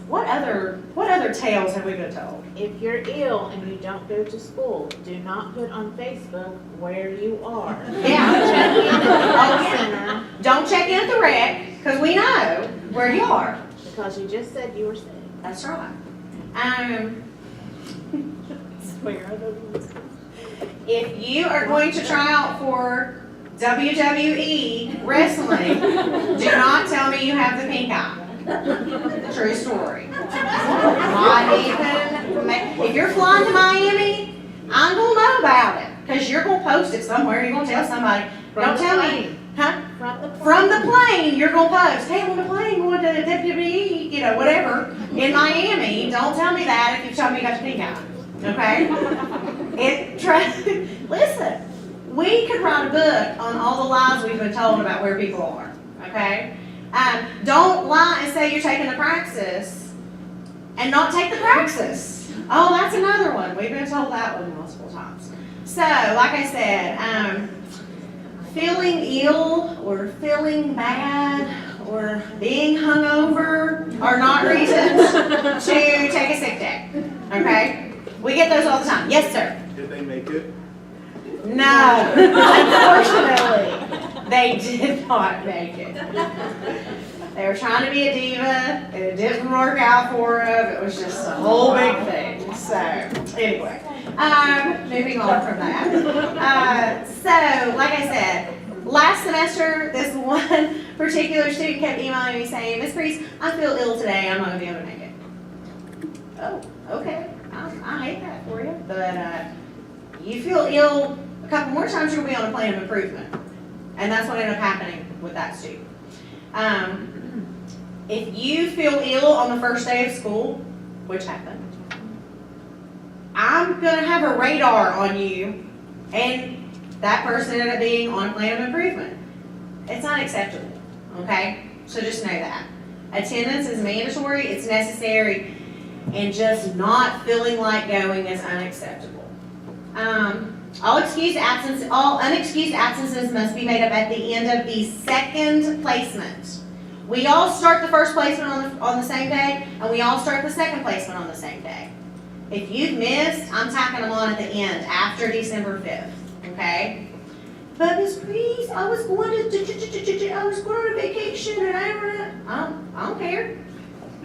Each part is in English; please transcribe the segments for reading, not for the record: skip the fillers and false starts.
What other tales have we been told? If you're ill and you don't go to school, do not put on Facebook where you are. Yeah. Check in at the Oh, health yeah. center Don't check in at the rec, because we know where you are. because you just said you were sick. That's right. Swear I don't listen. If you are going to try out for WWE wrestling, do not tell me you have the pink eye. True story. Not even, if you're flying to Miami, I'm gonna know about it, because you're gonna post it somewhere, you're gonna tell somebody. Don't tell me, huh? From the plane, you're gonna post, hey, I'm on the plane going to WWE, you know, whatever, in Miami. Don't tell me that if you tell me you got the pink eye, okay? Listen, we could write a book on all the lies we've been told about where people are, okay? Don't lie and say you're taking the Praxis and not take the Praxis. Oh, that's another one. We've been told that one multiple times. So, like I said, feeling ill or feeling bad or being hungover are not reasons to take a sick day, okay? We get those all the time. Yes, sir. Did they make it? No, unfortunately, they did not make it. They were trying to be a diva, and it didn't work out for them. It was just a whole big thing. So, anyway, moving on from that. So, like I said, last semester, this one particular student kept emailing me saying, Miss Priest, I feel ill today. I'm not going to be able to make it. Oh, okay. I hate that for you, but you feel ill a couple more times, you'll be on a plan of improvement. And that's what ended up happening with that student. If you feel ill on the first day of school, which happened, I'm going to have a radar on you, and that person ended up being on a plan of improvement. It's not acceptable, okay? So just know that. Attendance is mandatory, it's necessary, and just not feeling like going is unacceptable. All unexcused absences must be made up at the end of the second placement. We all start the first placement on the same day, and we all start the second placement on the same day. If you've missed, I'm tacking them on at the end, after December 5th, okay? But Ms. Priest, I was going on a vacation, and I don't care.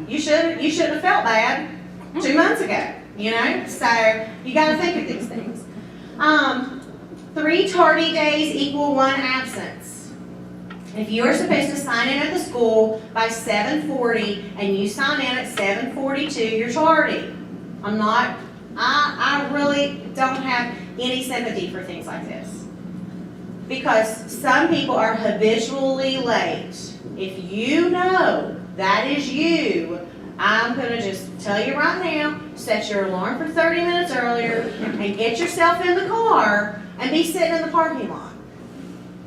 You shouldn't have felt bad 2 months ago, you know? So you got to think of these things. 3 tardy days equal 1 absence. If you are supposed to sign in at the school by 7:40 and you sign in at 7:42, you're tardy. I really don't have any sympathy for things like this. Because some people are habitually late. If you know that is you, I'm going to just tell you right now, set your alarm for 30 minutes earlier and get yourself in the car and be sitting in the parking lot.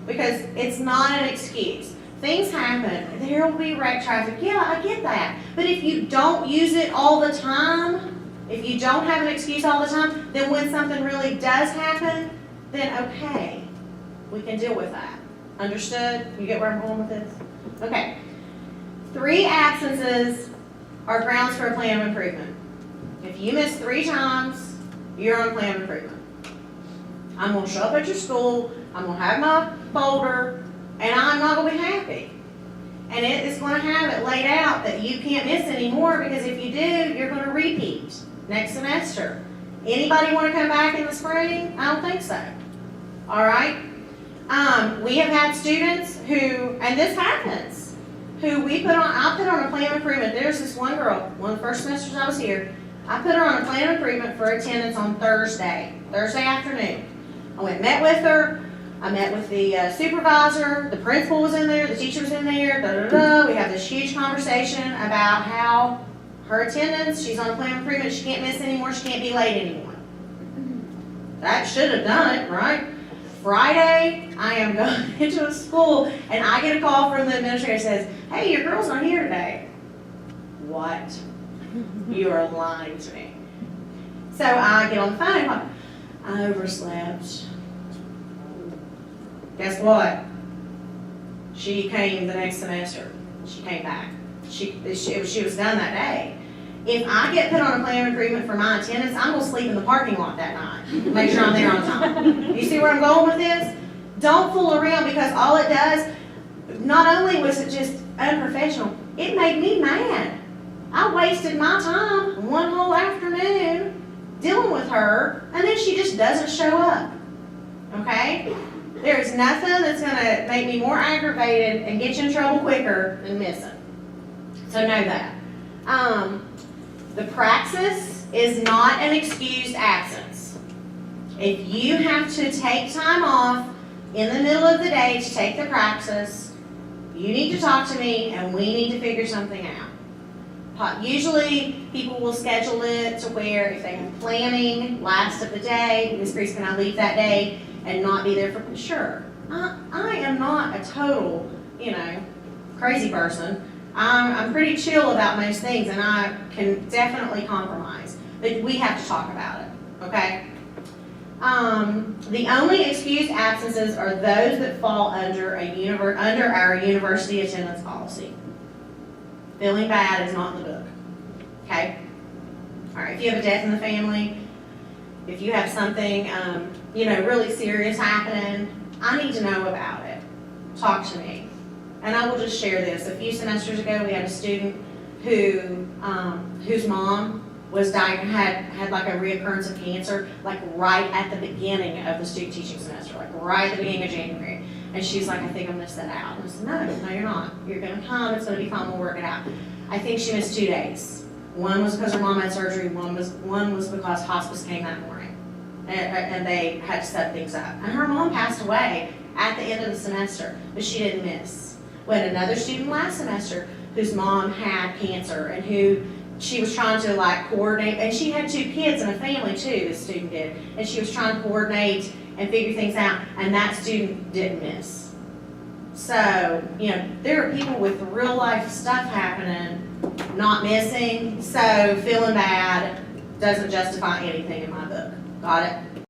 Because it's not an excuse. Things happen. There will be wreck traffic. Yeah, I get that. But if you don't use it all the time, if you don't have an excuse all the time, then when something really does happen, then okay, we can deal with that. Understood? You get where I'm going with this? Okay. 3 absences are grounds for a plan of improvement. If you miss 3 times, you're on a plan of improvement. I'm going to show up at your school, I'm going to have my folder, and I'm not going to be happy. And it is going to have it laid out that you can't miss anymore, because if you do, you're going to repeat next semester. Anybody want to come back in the spring? I don't think so. All right? We have had students who, and this happens, who I put on a plan of improvement. There's this one girl, one of the first semesters I was here, I put her on a plan of improvement for attendance on Thursday afternoon. I went and met with her. I met with the supervisor, the principal was in there, the teacher was in there, We have this huge conversation about how her attendance, she's on a plan of improvement, she can't miss anymore, she can't be late anymore. That should have done it, right? Friday, I am going into a school, and I get a call from the administrator that says, hey, your girl's not here today. What? You are lying to me. So I get on the phone, I overslept. Guess what? She came the next semester. She came back. She was done that day. If I get put on a plan of improvement for my attendance, I'm gonna sleep in the parking lot that night, make sure I'm there on time. You see where I'm going with this? Don't fool around, because all it does, not only was it just unprofessional, it made me mad. I wasted my time one whole afternoon dealing with her, and then she just doesn't show up, okay? There is nothing that's gonna make me more aggravated and get you in trouble quicker than missing. So know that. The praxis is not an excused absence. If you have to take time off in the middle of the day to take the praxis, you need to talk to me and we need to figure something out. Usually, people will schedule it to where if they're planning last of the day, Ms. Priest, can I leave that day and not be there for, sure. I am not a total, crazy person. I'm pretty chill about most things, and I can definitely compromise, but we have to talk about it, okay? The only excused absences are those that fall under our university attendance policy. Feeling bad is not in the book, okay? All right, if you have a death in the family, if you have something, really serious happening, I need to know about it. Talk to me. And I will just share this. A few semesters ago, we had a student who, whose mom was had like a reoccurrence of cancer, like right at the beginning of the student teaching semester, like right at the beginning of January. And she's like, I think I missed that out. And I said, no, you're not. You're gonna come, it's gonna be fine, we'll work it out. I think she missed 2 days. One was because her mom had surgery, one was because hospice came that morning. And they had to set things up. And her mom passed away at the end of the semester, but she didn't miss. We had another student last semester whose mom had cancer and who she was trying to coordinate, and she had 2 kids and a family too, this student did, and she was trying to coordinate and figure things out, and that student didn't miss. So, there are people with real life stuff happening, not missing, so feeling bad doesn't justify anything in my book. Got it?